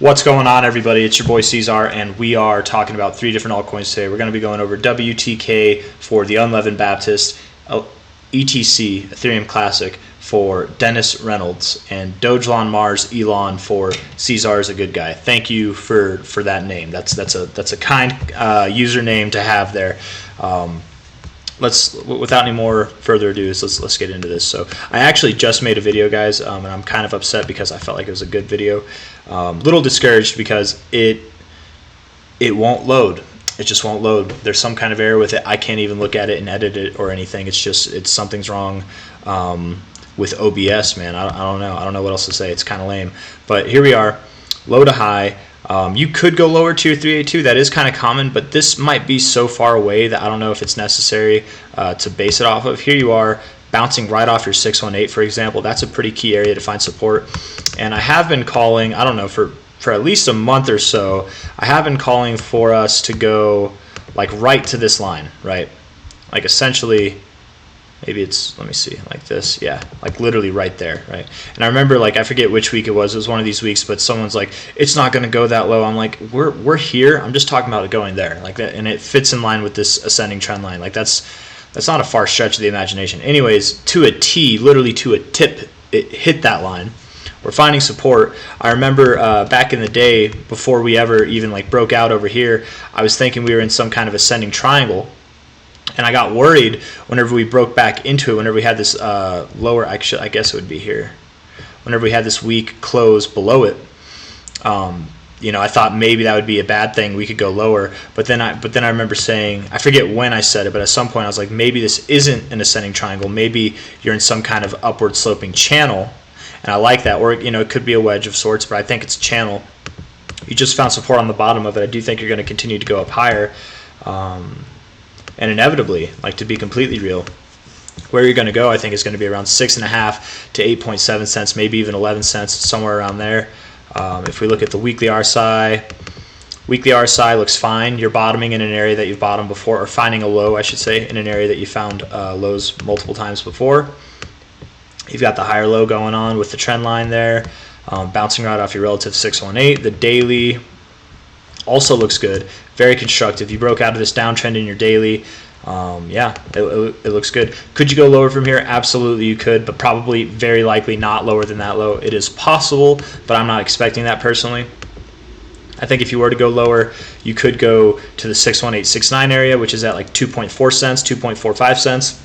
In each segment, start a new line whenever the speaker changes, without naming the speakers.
What's going on, everybody? It's your boy C-Zar, and we are talking about 3 different altcoins today. We're going to be going over WTK for the Unleavened Baptist, ETC, Ethereum Classic, for Dennis Reynolds, and Dogelon Mars ELON for C-Zar is a good guy. Thank you for that name. That's a kind username to have there. Without any more further ado, let's get into this. So I actually just made a video, guys, and I'm kind of upset because I felt like it was a good video. Little discouraged because it won't load. It just won't load. There's some kind of error with it. I can't even look at it and edit it or anything. It's something's wrong with OBS, man. I don't know. I don't know what else to say. It's kind of lame. But here we are. Low to high. You could go lower to your 382. That is kind of common, but this might be so far away that I don't know if it's necessary to base it off of. Here you are, bouncing right off your 618, for example. That's a pretty key area to find support. And I have been calling, I don't know, for at least a month or so, I have been calling for us to go like right to this line, right? Like essentially, maybe it's, let me see, like this, yeah, like literally right there, right? And I remember, like, I forget which week it was one of these weeks, but someone's like, it's not going to go that low. I'm like, we're here. I'm just talking about it going there, like that, and it fits in line with this ascending trend line. Like that's not a far stretch of the imagination. Anyways, to a T, literally to a tip, it hit that line. We're finding support. I remember back in the day, before we ever even like broke out over here, I was thinking we were in some kind of ascending triangle. And I got worried whenever we broke back into it, whenever we had this lower, actually, I guess it would be here, whenever we had this weak close below it. You know, I thought maybe that would be a bad thing. We could go lower. But then I remember saying, I forget when I said it, but at some point I was like, maybe this isn't an ascending triangle. Maybe you're in some kind of upward sloping channel. And I like that. Or, you know, it could be a wedge of sorts, but I think it's a channel. You just found support on the bottom of it. I do think you're going to continue to go up higher. And inevitably, like, to be completely real, where you're going to go, I think, is going to be around 6.5 to 8.7 cents, maybe even 11 cents, somewhere around there. If we look at the weekly RSI looks fine. You're bottoming in an area that you've bottomed before, or finding a low, I should say, in an area that you found lows multiple times before. You've got the higher low going on with the trend line there, bouncing right off your relative 618. The daily also looks good, very constructive. You broke out of this downtrend in your daily. Yeah, it looks good. Could you go lower from here? Absolutely you could, but probably very likely not lower than that low. It is possible, but I'm not expecting that personally. I think if you were to go lower, you could go to the 61869 area, which is at like 2.4 cents, 2.45 cents,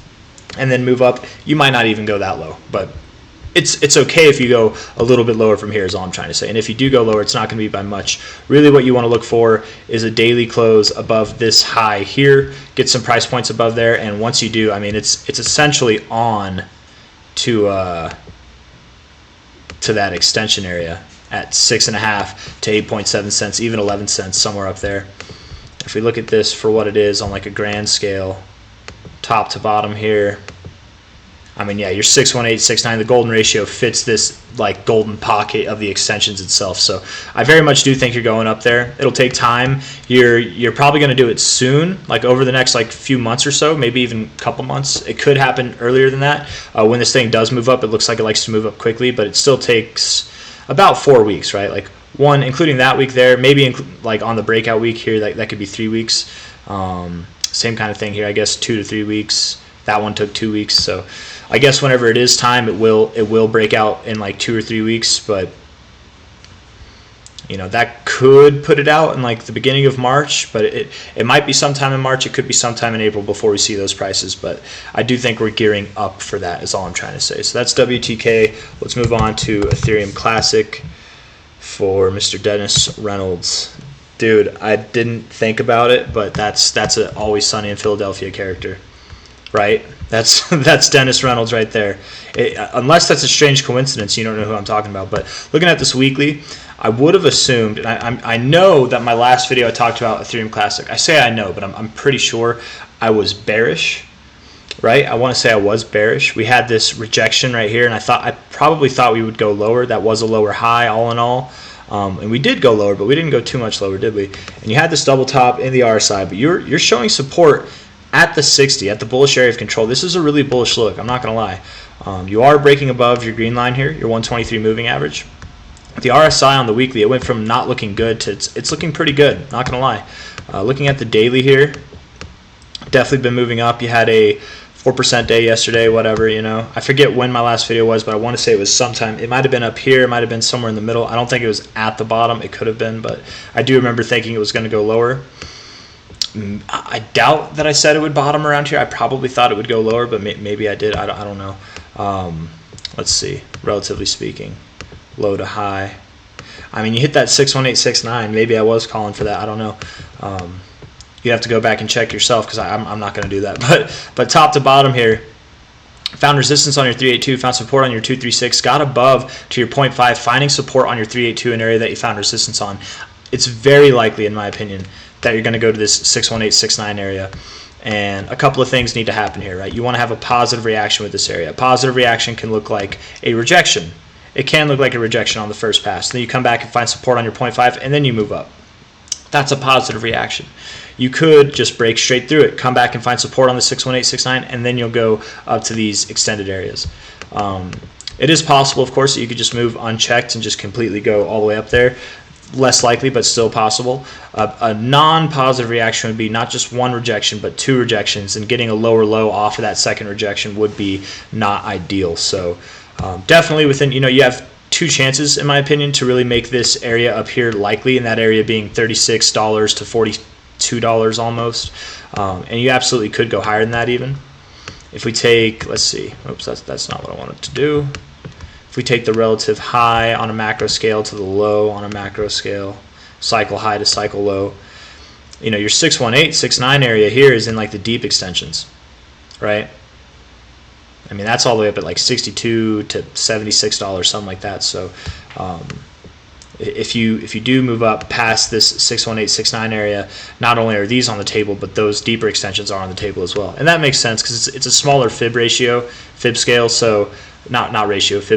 and then move up. You might not even go that low, but it's okay if you go a little bit lower from here, is all I'm trying to say. And if you do go lower, it's not going to be by much. Really what you want to look for is a daily close above this high here, get some price points above there, and once you do, I mean, it's essentially on to that extension area at 6.5 to 8.7 cents, even 11 cents, somewhere up there. If we look at this for what it is on like a grand scale, top to bottom here, I mean, yeah, your 618, 69, the golden ratio fits this like golden pocket of the extensions itself. So I very much do think you're going up there. It'll take time. You're probably going to do it soon, like over the next like few months or so, maybe even a couple months. It could happen earlier than that. When this thing does move up, it looks like it likes to move up quickly, but it still takes about 4 weeks, right? Like one, including that week there, maybe like on the breakout week here, that could be 3 weeks. Same kind of thing here, I guess 2 to 3 weeks. That one took 2 weeks, so I guess whenever it is time, it will break out in like 2 or 3 weeks. But you know, that could put it out in like the beginning of March, but it might be sometime in March. It could be sometime in April before we see those prices. But I do think we're gearing up for that, is all I'm trying to say. So that's WTK. Let's move on to Ethereum Classic for Mr. Dennis Reynolds. Dude, I didn't think about it, but that's an Always Sunny in Philadelphia character. Right? That's Dennis Reynolds right there. Unless that's a strange coincidence, you don't know who I'm talking about. But looking at this weekly, I would have assumed, and I know that my last video I talked about Ethereum Classic. I say I know, but I'm pretty sure I was bearish, right? I want to say I was bearish. We had this rejection right here, and I probably thought we would go lower. That was a lower high, all in all. And we did go lower, but we didn't go too much lower, did we? And you had this double top in the RSI, but you're showing support at the 60, at the bullish area of control. This is a really bullish look, I'm not going to lie. You are breaking above your green line here, your 123 moving average. The RSI on the weekly, it went from not looking good to it's looking pretty good, not gonna lie. Looking at the daily here, definitely been moving up. You had a 4% day yesterday, whatever, you know. I forget when my last video was, but I want to say it was sometime. It might have been up here, it might have been somewhere in the middle. I don't think it was at the bottom. It could have been, but I do remember thinking it was going to go lower. I doubt that I said it would bottom around here. I probably thought it would go lower, but maybe I did. I don't know. Let's see, relatively speaking, low to high. I mean, you hit that 61869. Maybe I was calling for that. I don't know. You have to go back and check yourself, because I'm not going to do that. But top to bottom here, found resistance on your 382, found support on your 236, got above to your 0.5, finding support on your 382, an area that you found resistance on. It's very likely, in my opinion, that you're going to go to this 61869 area. And a couple of things need to happen here, right? You want to have a positive reaction with this area. A positive reaction can look like a rejection. It can look like a rejection on the first pass. Then you come back and find support on your 0.5, and then you move up. That's a positive reaction. You could just break straight through it, come back and find support on the 61869, and then you'll go up to these extended areas. It is possible, of course, that you could just move unchecked and just completely go all the way up there. Less likely, but still possible. A non-positive reaction would be not just one rejection, but two rejections, and getting a lower low off of that second rejection would be not ideal. So definitely within, you have two chances, in my opinion, to really make this area up here likely, and that area being $36 to $42 almost. And you absolutely could go higher than that even. If we take, let's see, oops, that's not what I wanted to do. If we take the relative high on a macro scale to the low on a macro scale, cycle high to cycle low, your 618, 69 area here is in like the deep extensions, right? I mean, that's all the way up at like $62 to $76, something like that. So if you do move up past this 61869 area, not only are these on the table, but those deeper extensions are on the table as well. And that makes sense, because it's a smaller fib scale, so fib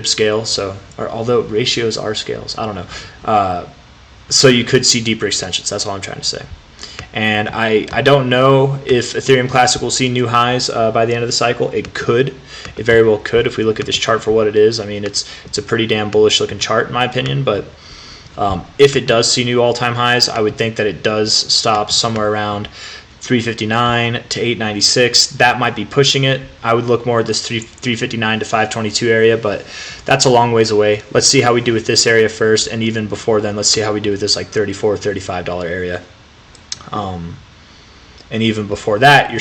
scale. So, although ratios are scales, I don't know. So you could see deeper extensions. That's all I'm trying to say. And I don't know if Ethereum Classic will see new highs by the end of the cycle. It could. It very well could, if we look at this chart for what it is. I mean, it's a pretty damn bullish looking chart in my opinion, but if it does see new all-time highs, I would think that it does stop somewhere around 359 to 896. That might be pushing it. I would look more at this 359 to 522 area, but that's a long ways away. Let's see how we do with this area first, and even before then, let's see how we do with this like $34 $35 area. And even before that,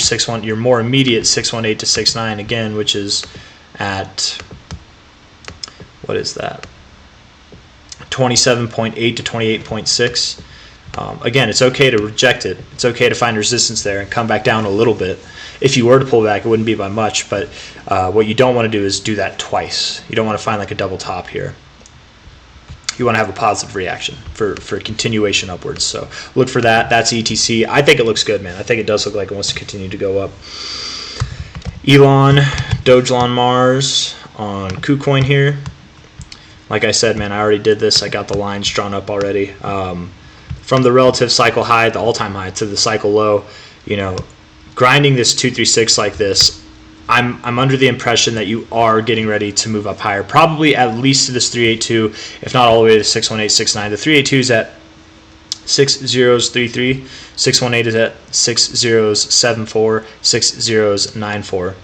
your more immediate 618 to 69 again, which is at, what is that, 27.8 to 28.6. Again, it's okay to reject it. It's okay to find resistance there and come back down a little bit. If you were to pull back, it wouldn't be by much, but what you don't want to do is do that twice. You don't want to find like a double top here. You want to have a positive reaction for continuation upwards. So look for that. That's ETC. I think it looks good, man. I think it does look like it wants to continue to go up. ELON, Dogelon Mars on KuCoin here. Like I said, man, I already did this. I got the lines drawn up already. From the relative cycle high, the all-time high, to the cycle low, grinding this 236 like this, I'm under the impression that you are getting ready to move up higher, probably at least to this 382, if not all the way to 61869. The 382 is at 6033, 618 is at 6074, 6094,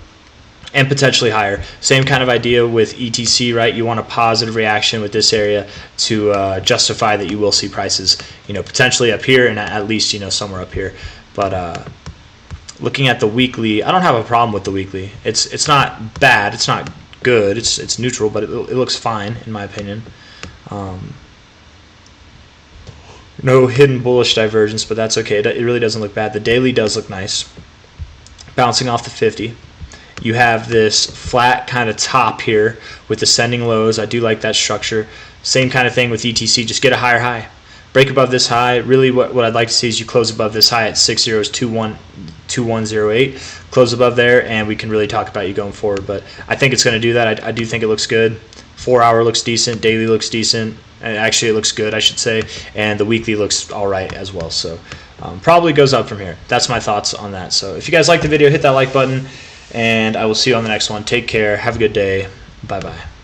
and potentially higher. Same kind of idea with ETC, right? You want a positive reaction with this area to justify that you will see prices, potentially up here, and at least, somewhere up here. But looking at the weekly, I don't have a problem with the weekly. It's not bad. It's not good. It's neutral, but it looks fine in my opinion. No hidden bullish divergence, but that's okay. It really doesn't look bad. The daily does look nice. Bouncing off the 50. You have this flat kind of top here with ascending lows. I do like that structure. Same kind of thing with ETC. Just get a higher high. Break above this high. Really what I'd like to see is you close above this high at 602108. Close above there, and we can really talk about you going forward. But I think it's going to do that. I do think it looks good. 4 hour looks decent. Daily looks decent. Actually, it looks good, I should say. And the weekly looks all right as well. So probably goes up from here. That's my thoughts on that. So if you guys like the video, hit that like button. And I will see you on the next one. Take care. Have a good day. Bye-bye.